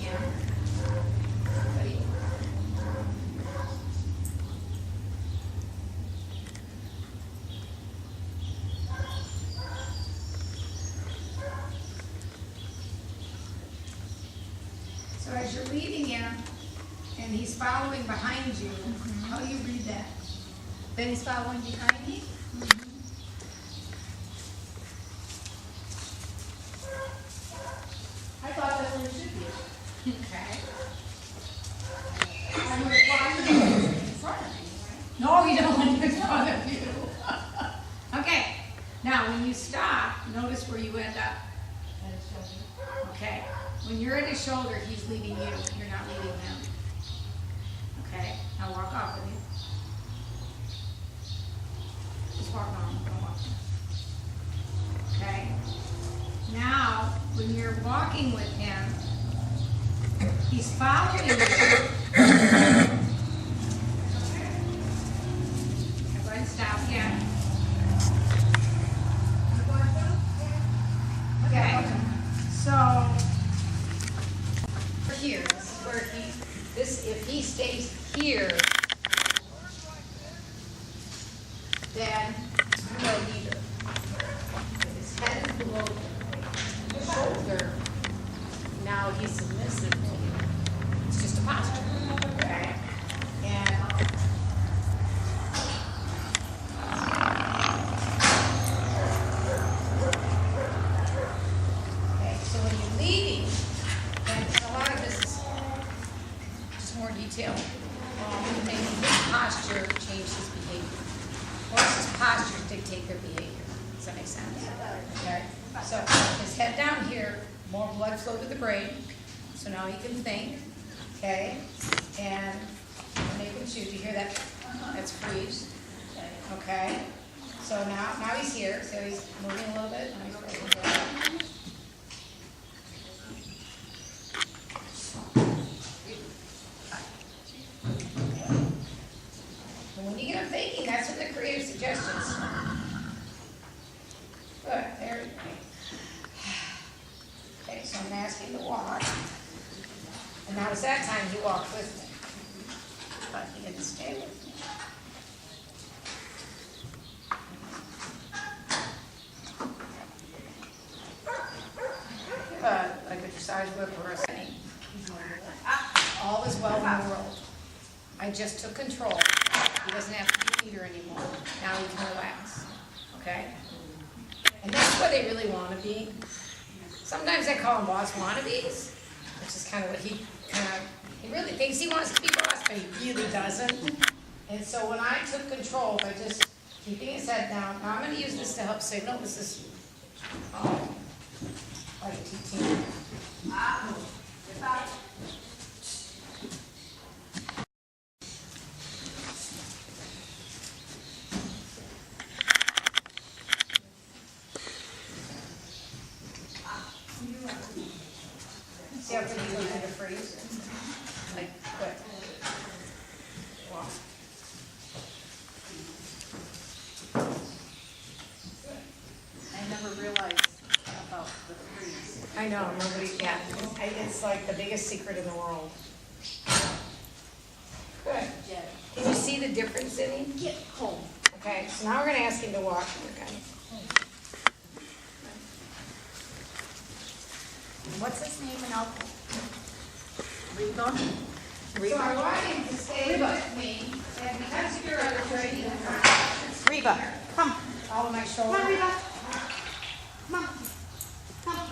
him. Ready? So as you're leading him, and he's following behind you, how do you read that? Then he's following behind me? I thought that's what it should be. Okay. I'm walking in front of me, right? No, you don't want him in front of you. Okay, now when you stop, notice where you end up. And it's shoulder. Okay, when you're at his shoulder, he's leading you, you're not leading him. Okay, now walk off with him. Just walk on, don't walk. Okay, now when you're walking with him, he's following you. Go ahead and stop again. Okay, so here, this is where if he stays here, then you know leader. His head is below the shoulder. Now he's submissive to you. It's just a posture. Okay? And okay, so when you're leading, and a lot of this is just more detail. Making his posture change his behavior. Horses' postures dictate their behavior. Does that make sense? Okay. So his head down here, more blood flow to the brain. So now he can think. Okay. And make him choose. You hear that? That's freeze. Okay. So now he's here. So he's moving a little bit. Now he's moving. When you get him thinking, that's when the creative suggestions. Good, there you go. Okay, so I'm gonna ask him to walk. And now it's that time he walked with me. But he didn't stay with me. Like a dressage whip or a setting. All is well in the world. I just took control. He doesn't have to be leader anymore. Now he can relax. Okay? And that's what they really want to be. Sometimes I call them boss wannabes, which is kind of what he really thinks he wants to be boss, but he really doesn't. And so when I took control by just keeping his head down, now I'm going to use this to help say, no, this is like a TT. See how quick he goes into freeze? Like, quick. Walk. I never realized about the freeze. I know, nobody can. It's like the biggest secret in the world. Good. Jet. Can you see the difference in him? Get home. Okay, so now we're going to ask him to walk. Okay. What's his name and alcohol? Reba. So I want him to stay with me, and because you're under training, Reba, come. all of my Come on, shoulders. Reba. Come on. Come.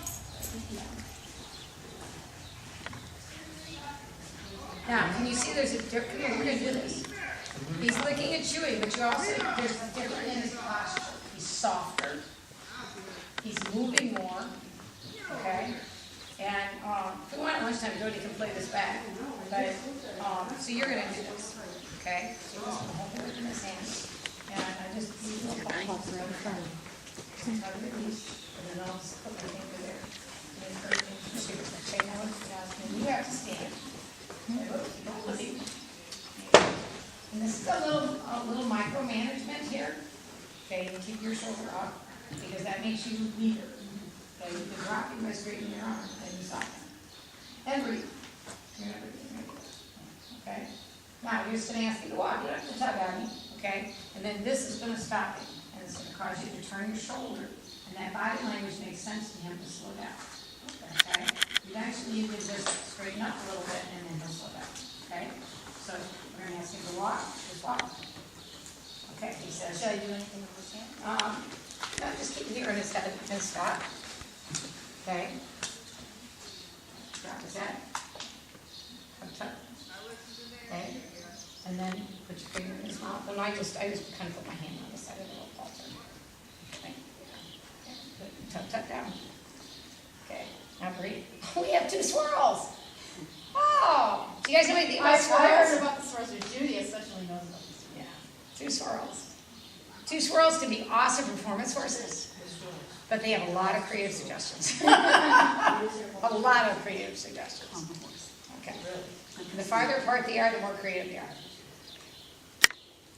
Now, can you see there's a difference? Come here, we're going to do this. He's looking at Chewy, but you also, there's a difference in his posture. He's softer. He's moving more. Okay? And if we want at lunchtime, Jody can play this back. But, so you're going to do this. Okay? So you're just going to hold it in his hands. And I just need a little bump right in front of him. Tug your knees, and then I'll just put my finger there. And encourage him to shoot. Okay, now you have to stand. Don't leave. And this is a little micromanagement here. Okay, and keep your shoulder up because that makes you leader. Okay, you can drop it by straightening your arm and you soften. And breathe. You're never gonna do this. Okay? Now, you're just gonna ask you to walk, you don't have to tug on me, okay? And then this is gonna stop you, and it's gonna cause you to turn your shoulder, and that body language makes sense to him to slow down, okay? Eventually, you can just straighten up a little bit, and then he'll slow down, okay? So, we're gonna ask him to walk, just walk. Okay, he says, Should I do anything with this hand? no, just keep here in his head and stop. Okay? Drop his head. Tuck. Okay? And then put your finger in his mouth. And I just kind of put my hand on the side of the little halter. Okay? Tuck down. Okay, now breathe. We have 2 swirls. Oh! Do you guys know anything about I heard swirls? about the swirls. Judy especially knows about this. Yeah, 2 swirls. 2 swirls can be awesome performance horses, but they have a lot of creative suggestions. A lot of creative suggestions. Okay. And the farther apart they are, the more creative they are.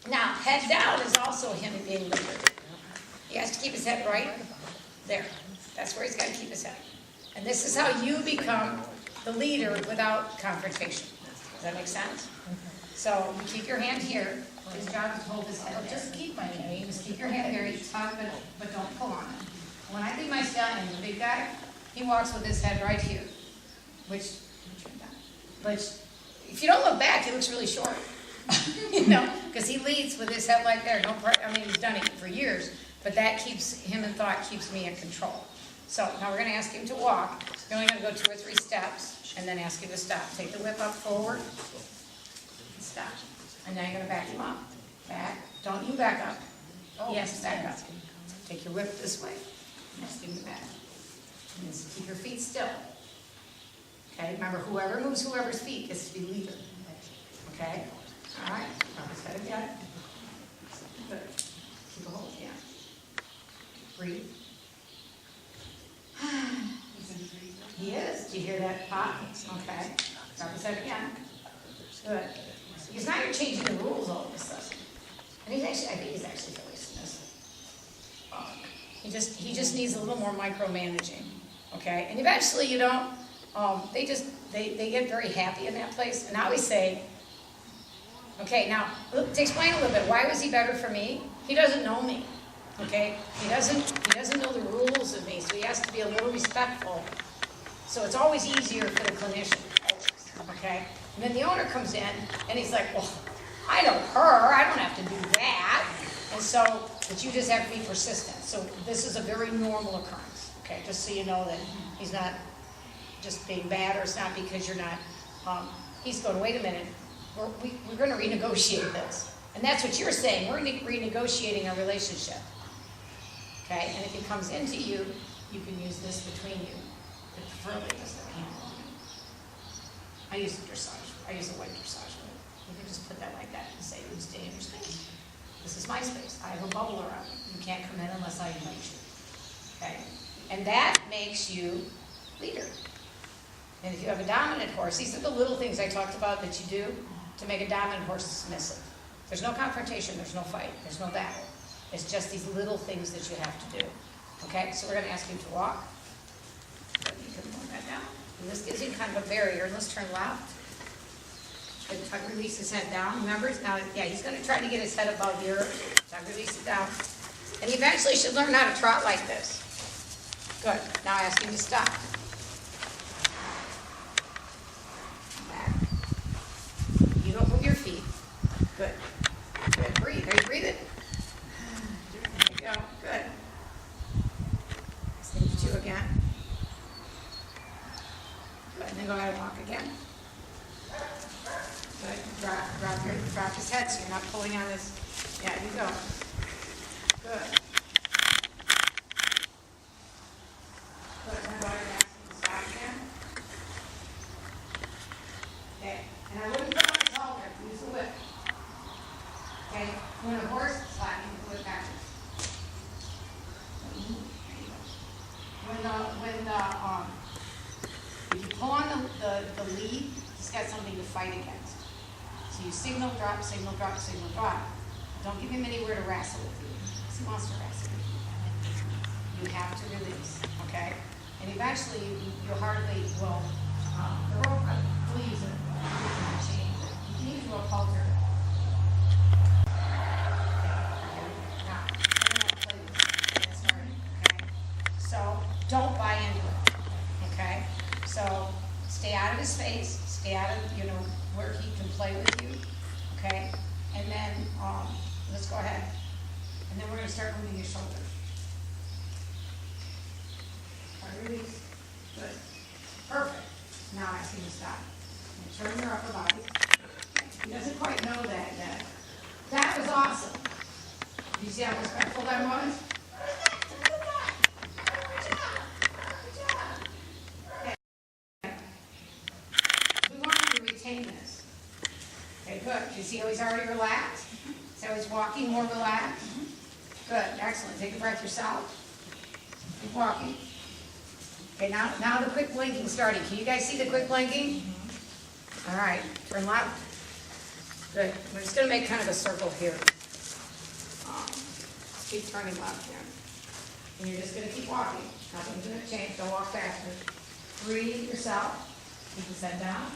Now, head down is also him being liberated. He has to keep his head right there. That's where he's got to keep his head. And this is how you become the leader without confrontation. Does that make sense? So you keep your hand here. His job is to hold his head there. Just keep my hand. Okay, just keep your hand there. You talk, but don't pull on it. When I lead my stallion, the big guy, he walks with his head right here, which if you don't look back, he looks really short. You know, because he leads with his head like there. He's done it for years, but that keeps him in thought, keeps me in control. So now we're going to ask him to walk. You're only going to go 2 or 3 steps, and then ask him to stop. Take the whip up forward, and stop. And now you're going to back him up. Back. Don't you back up. Oh, Yes, back up. Take your whip this way. Ask him to back. And just keep your feet still. Okay, remember, whoever moves whoever's feet gets to be leader. Okay? All right. Drop his head again. Good. Keep a hold, yeah. Breathe. He is. Do you hear that pop? Okay. Drop his head again. Good. Because now you're changing the rules all of a sudden. And I think he's actually fairly submissive. He just needs a little more micromanaging. Okay? And eventually, they get very happy in that place. And I always say, okay, now, to explain a little bit, why was he better for me? He doesn't know me. Okay? He doesn't know the rules of me, so he has to be a little respectful. So it's always easier for the clinician. Okay? And then the owner comes in, and he's like, well, I know her, I don't have to do that. And so, but you just have to be persistent. So this is a very normal occurrence. Okay? Just so you know that he's not just being bad, or it's not because you're not, he's going, wait a minute, we're going to renegotiate this. And that's what you're saying, we're renegotiating our relationship. Okay, and if he comes into you, you can use this between you. But preferably use the hand. I use a dressage. I use a white dressage. You can just put that like that and say, you stay in your space. This is my space. I have a bubble around me. You can't come in unless I invite you. Okay? And that makes you leader. And if you have a dominant horse, these are the little things I talked about that you do to make a dominant horse submissive. There's no confrontation, there's no fight, there's no battle. It's just these little things that you have to do. Okay, so we're going to ask you to walk. So you can move that down. And this gives you kind of a barrier. Let's turn left. Good, tug, release his head down. Remember, now, yeah, he's going to try to get his head above here. Tug, release it down. And he eventually should learn how to trot like this. Good. Now ask him to stop. Back. You don't move your feet. Good. Good. Breathe. Are you breathing? There you go. Good. Stage 2 again. Good. And then go ahead and walk again. Good. Drop his head so you're not pulling on his. Yeah, you go. Good. Good. And then go ahead and ask him to stop again. Okay. And I wouldn't put on his halter. Use the whip. Okay. When a horse is flat, you can put it backwards. If you pull on the lead, he's got something to fight against. So you signal, drop, signal, drop, signal, drop. Don't give him anywhere to wrestle with you. He wants to wrestle with you. You have to release, okay? And eventually, you hardly will, the rope will use it. space, stay out of, where he can play with you, okay? And then, let's go ahead. And then we're gonna start moving your shoulders. All right, release. Good. Perfect. Now ask him to stop. And turn your upper body. He doesn't quite know that yet. That was awesome. Did you see how respectful that was? We want you to retain this. Okay, good. You see how he's already relaxed? See how he's walking more relaxed? Good, excellent. Take a breath yourself. Keep walking. Okay, now the quick blinking starting. Can you guys see the quick blinking? All right, turn left. Good. We're just going to make kind of a circle here. Keep turning left here. And you're just going to keep walking. Nothing's going to change. Don't walk faster. Breathe yourself. Keep the head down.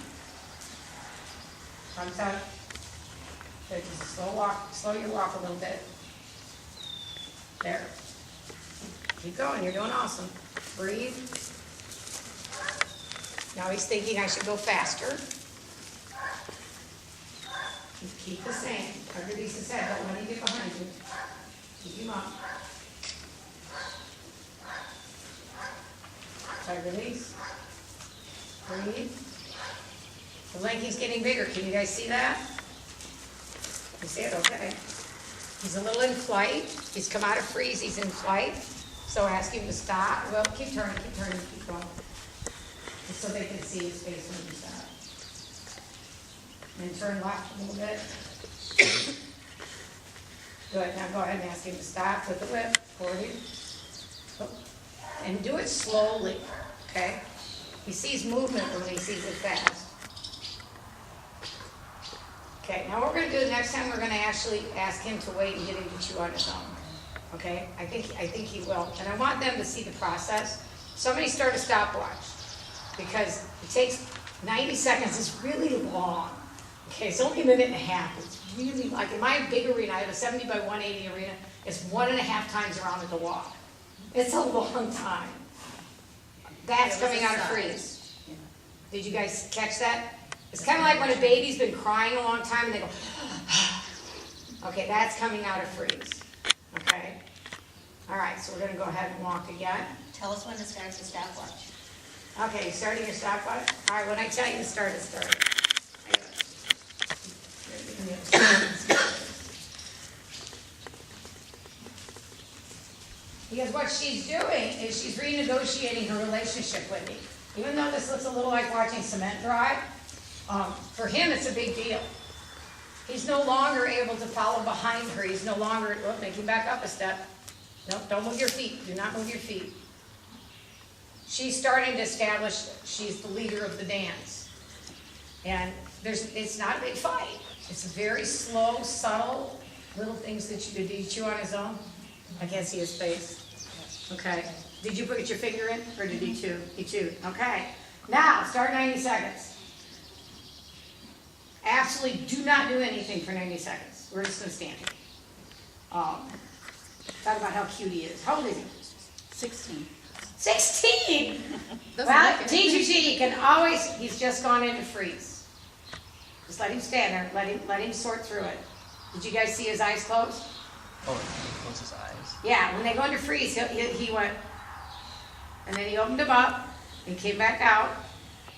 Front side. Good. Just a slow walk. Slow your walk a little bit. There. Keep going. You're doing awesome. Breathe. Now he's thinking I should go faster. Keep the same. Release his head. Don't let him get behind you. Keep him up. Try release. Breathe. The lanky's getting bigger. Can you guys see that? You see it? Okay. He's a little in flight. He's come out of freeze. He's in flight. So ask him to stop. Well, keep turning, keep going. Just so they can see his face when you stop. And turn left a little bit. Good. Now go ahead and ask him to stop. Put the whip forward you. And do it slowly. Okay? He sees movement when he sees it fast. Okay, now what we're going to do next time, we're going to actually ask him to wait and get him to chew on his own. Okay? I think he will. And I want them to see the process. Somebody start a stopwatch. Because it takes 90 seconds. It's really long. Okay, it's only a minute and a half. It's really, like in my big arena, I have a 70 by 180 arena. It's 1.5 times around at the walk. It's a long time. That's coming out of freeze. Yeah. Did you guys catch that? It's kind of like when a baby's been crying a long time and they go, okay, that's coming out of freeze. Okay? All right, so we're going to go ahead and walk again. Tell us when to start the stopwatch. Okay, starting your stopwatch? All right, when I tell you to start, it's start. Because what she's doing is she's renegotiating her relationship with me. Even though this looks a little like watching cement dry, for him it's a big deal. He's no longer able to follow behind her. He's no longer, make him back up a step. No, don't move your feet. Do not move your feet. She's starting to establish she's the leader of the dance. And it's not a big fight. It's very slow, subtle, little things that you do. Did he chew on his own? I can't see his face. Okay. Did you put your finger in, or did he chew? He chewed. Okay. Now, start 90 seconds. Absolutely do not do anything for 90 seconds. We're just going to stand here. Talk about how cute he is. How old is he? 16. 16? Well, Teacher G can always, he's just gone into freeze. Just let him stand there. Let him sort through it. Did you guys see his eyes closed? Oh, he closed his eyes. Yeah, when they go into freeze, he went, and then he opened them up, and came back out.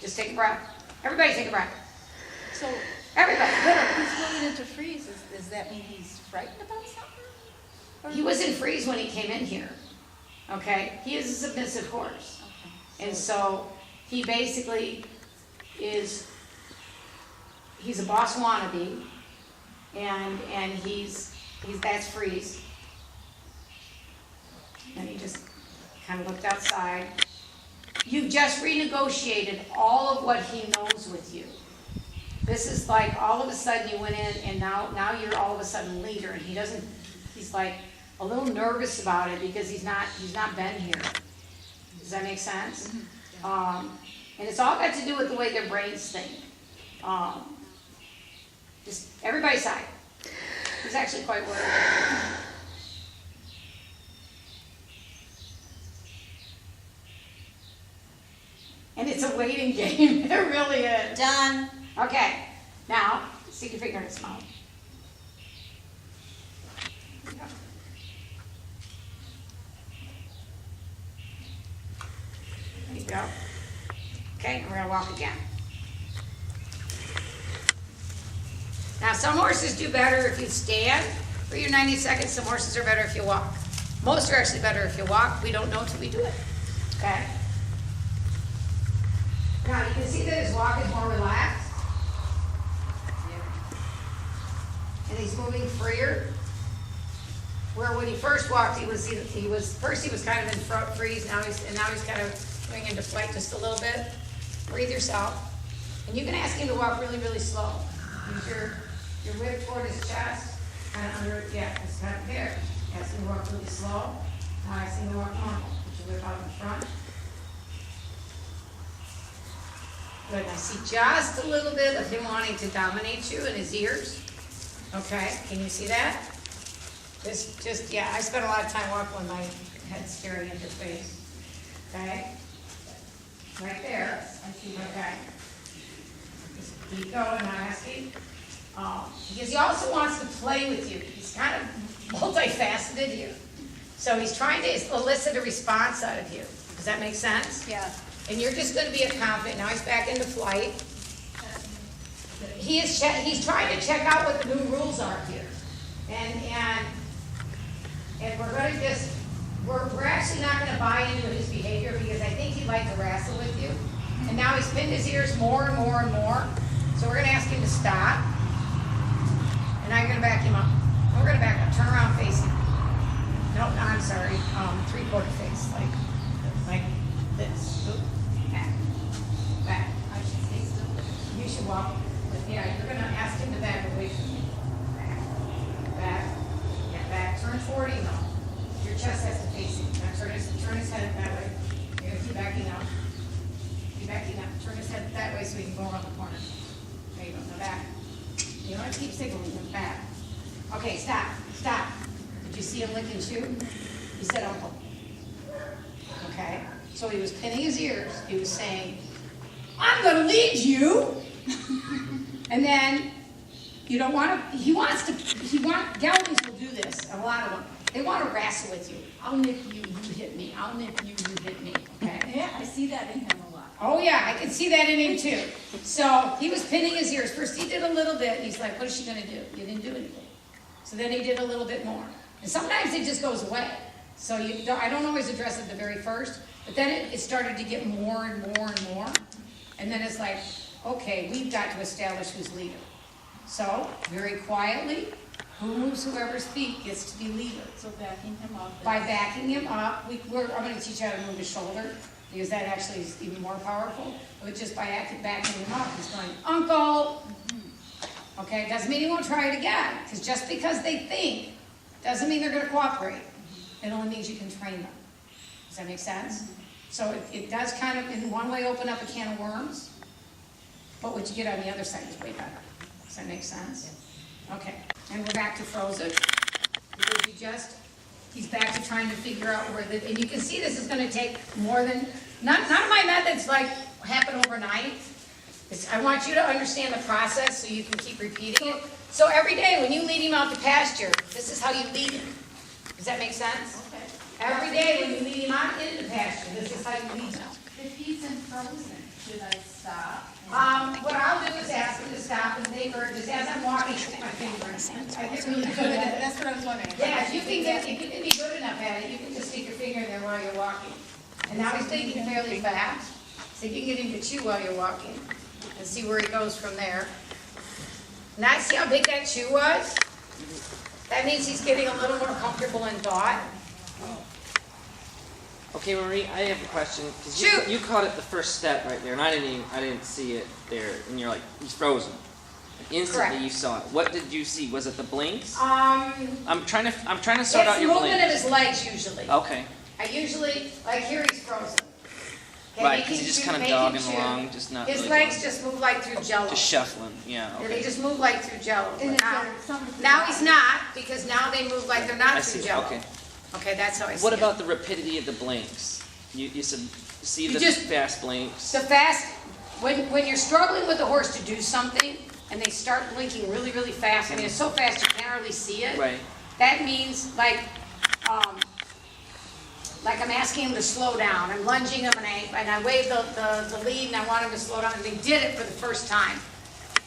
Just take a breath. Everybody take a breath. So, Everybody, literally. he's going into freeze. Does that mean he's frightened about something? Or He was in freeze when he came in here. Okay? He is a submissive horse. Okay. And so he basically he's a boss wannabe, and he's that's freeze. And he just kind of looked outside. You've just renegotiated all of what he knows with you. This is like all of a sudden you went in, and now you're all of a sudden leader, and he's like a little nervous about it because he's not been here. Does that make sense? Mm-hmm. And it's all got to do with the way their brains think. Just everybody side. He's actually quite worried. And it's a waiting game, it really is. Done. Okay, now, stick your finger in his mouth. There you go. Okay, and we're gonna walk again. Now, some horses do better if you stand for your 90 seconds, some horses are better if you walk. Most are actually better if you walk, we don't know until we do it, okay? Now, you can see that his walk is more relaxed. And he's moving freer. Where when he first walked, he was kind of in front freeze, now he's kind of going into flight just a little bit. Breathe yourself. And you can ask him to walk really, really slow. Use your whip toward his chest, kind of under, yeah, it's kind of there. Ask him to walk really slow. Now ask him to walk normal. Put your whip out in front. Good, I see just a little bit of him wanting to dominate you in his ears. Okay, can you see that? Yeah, I spent a lot of time walking with my head staring at your face. Okay? Right there. I see, okay. Just keep going, not asking. Because he also wants to play with you. He's kind of multifaceted here. So he's trying to elicit a response out of you. Does that make sense? Yeah. And you're just going to be a confident. Now he's back into flight. He's trying to check out what the new rules are here. And we're going to we're actually not going to buy into his behavior because I think he'd like to wrestle with you. And now he's pinned his ears more and more and more. So we're going to ask him to stop. And now you're going to back him up. And we're going to back up. Turn around facing. No, I'm sorry. Three-quarter face. Like this. Oop. Back. Back. You should walk. Yeah, you're going to ask him to back away from you. Back. Back. Yeah, back. Turn 40 now. Your chest has to face him. Now turn his head that way. You're going to keep backing up. Keep backing up. Turn his head that way so he can go around the corner. There you go. Now back. You don't have to keep signaling him. Back. Okay, stop. Stop. Did you see him lick his shoe? He said uncle. Okay? So he was pinning his ears. He was saying, I'm going to lead you. And then, you don't want to, Geldings will do this, a lot of them. They want to wrestle with you. I'll nip you, you hit me. I'll nip you, you hit me. Okay? Yeah, I see that in him a lot. Oh yeah, I can see that in him too. So he was pinning his ears. First he did a little bit, and he's like, what is she going to do? You didn't do anything. So then he did a little bit more. And sometimes it just goes away. So I don't always address it the very first, but then it started to get more and more and more. And then it's like, okay, we've got to establish who's leader. So, very quietly, who moves whoever's feet gets to be leader. So backing him up. By backing him up, I'm going to teach you how to move his shoulder, because that actually is even more powerful. But just by backing him up, he's going, Uncle! Okay, doesn't mean he won't try it again, because just because they think, doesn't mean they're going to cooperate. It only means you can train them. Does that make sense? So it does kind of, in one way, open up a can of worms, but what you get on the other side is way better. Does that make sense? Okay, and we're back to frozen. Because he's back to trying to figure out and you can see this is going to take more than, none of my methods happen overnight. I want you to understand the process so you can keep repeating it. So every day when you lead him out to pasture, this is how you lead him. Does that make sense? Okay. Every day when you lead him out into pasture, this is how you lead him. If he's in frozen, should I stop? What I'll do is ask him to stop and take her, just as I'm walking, with my finger. I get really good at it. That's what I was wondering. Yeah, if you can be good enough at it, you can just stick your finger in there while you're walking. And now he's thinking fairly fast, so you can get him to chew while you're walking and see where he goes from there. Now see how big that chew was? That means he's getting a little more comfortable in thought. Okay, Marie, I have a question. 'Cause Shoot! You caught it the first step right there, and I didn't see it there. And you're like, he's frozen. Like, instantly Correct. you saw it. What did you see? Was it the blinks? Um, I'm trying to sort out it's your movement of blinks. his legs usually. Okay. I usually, like here he's frozen. Okay, Right, make because him he's just chew, kind of make him dogging chew. along, just not His really legs going. just move like through jello. Just shuffling. Yeah. Yeah, Okay. they just move like through jello. And But is now, there something? now he's not, because now they move like they're not I through see. jello. Okay. Okay, that's how I see What it. about the rapidity of the blinks? You see You the just- fast blinks. The fast, when you're struggling with the horse to do something, and they start blinking really, really fast, I mean, it's so fast you can't hardly see it. Right. That means like I'm asking him to slow down. I'm lunging him and I wave the lead and I want him to slow down. And they did it for the first time.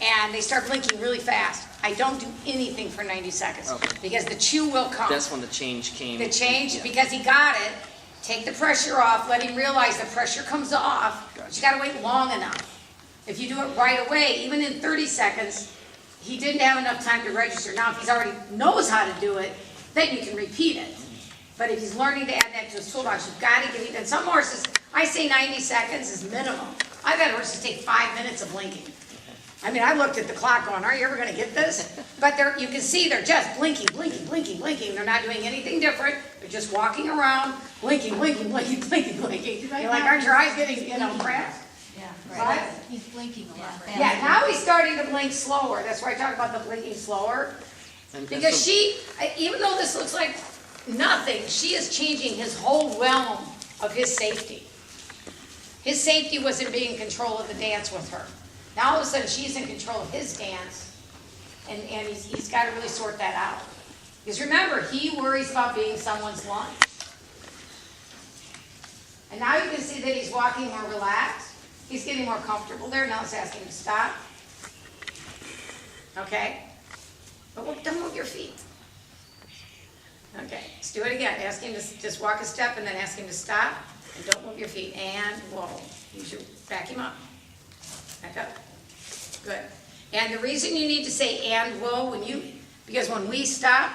And they start blinking really fast. I don't do anything for 90 seconds. Okay. Because the chew will come. That's when the change came. The change, Yeah. because he got it, take the pressure off, let him realize the pressure comes off. But you gotta wait long enough. If you do it right away, even in 30 seconds, he didn't have enough time to register. Now, if he's already knows how to do it, then you can repeat it. But if he's learning to add that to his toolbox, you've got to give him, and some horses, I say 90 seconds is minimum. I've had horses take 5 minutes of blinking. I mean, I looked at the clock going, are you ever gonna get this? But you can see they're just blinking, blinking, blinking, blinking. They're not doing anything different. They're just walking around, blinking, blinking, blinking, blinking, blinking. You're like, aren't your eyes getting, cracked? Yeah, Right? He's blinking a lot faster. Yeah, now he's starting to blink slower. That's why I talk about the blinking slower. And Because so- even though this looks like nothing, she is changing his whole realm of his safety. His safety was in being in control of the dance with her. Now all of a sudden, she's in control of his dance, and he's got to really sort that out. Because remember, he worries about being someone's lunch. And now you can see that he's walking more relaxed. He's getting more comfortable there. Now it's asking him to stop. Okay? But don't move your feet. Okay, let's do it again. Ask him to just walk a step and then ask him to stop. And don't move your feet. And whoa. Use your, back him up. Back up. Good. And the reason you need to say and whoa because when we stop,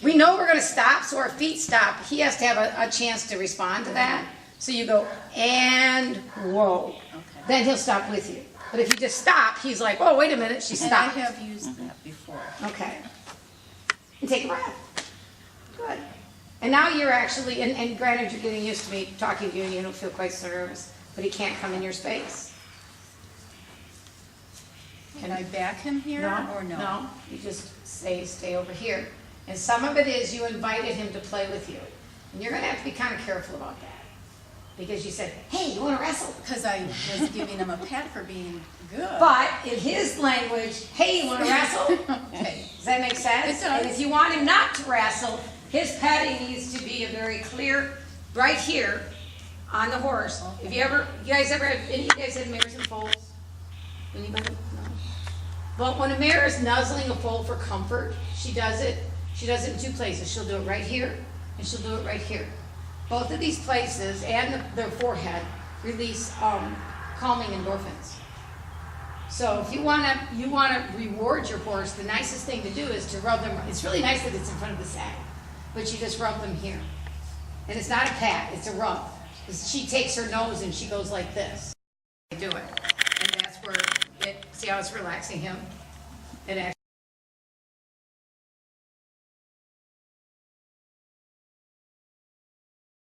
we know we're going to stop, so our feet stop. He has to have a chance to respond to that. So you go and whoa. Okay. Then he'll stop with you. But if you just stop, he's like, oh, wait a minute, she And I stopped. have used that before. Okay. And take a breath. Good. And now you're actually, and granted, you're getting used to me talking to you and you don't feel quite so nervous, but he can't come in your space. Can I back him here or no? No, you just stay over here. And some of it is you invited him to play with you. And you're going to have to be kind of careful about that. Because you said, hey, you want to wrestle? Because I was giving him a pat for being good. But in his language, hey, you want to wrestle? Okay. Does that make sense? It does. And if you want him not to wrestle, his petting needs to be a very clear, right here on the horse. If you guys ever had, any of you guys had mares and foals? Anybody? No. Well, when a mare is nuzzling a foal for comfort, she does it in two places. She'll do it right here, and she'll do it right here. Both of these places and their forehead release calming endorphins. So if you want to reward your horse, the nicest thing to do is to rub them. It's really nice that it's in front of the saddle, but you just rub them here. And it's not a pat, it's a rub. She takes her nose and she goes like this. Do it. And that's where see how it's relaxing him? It actually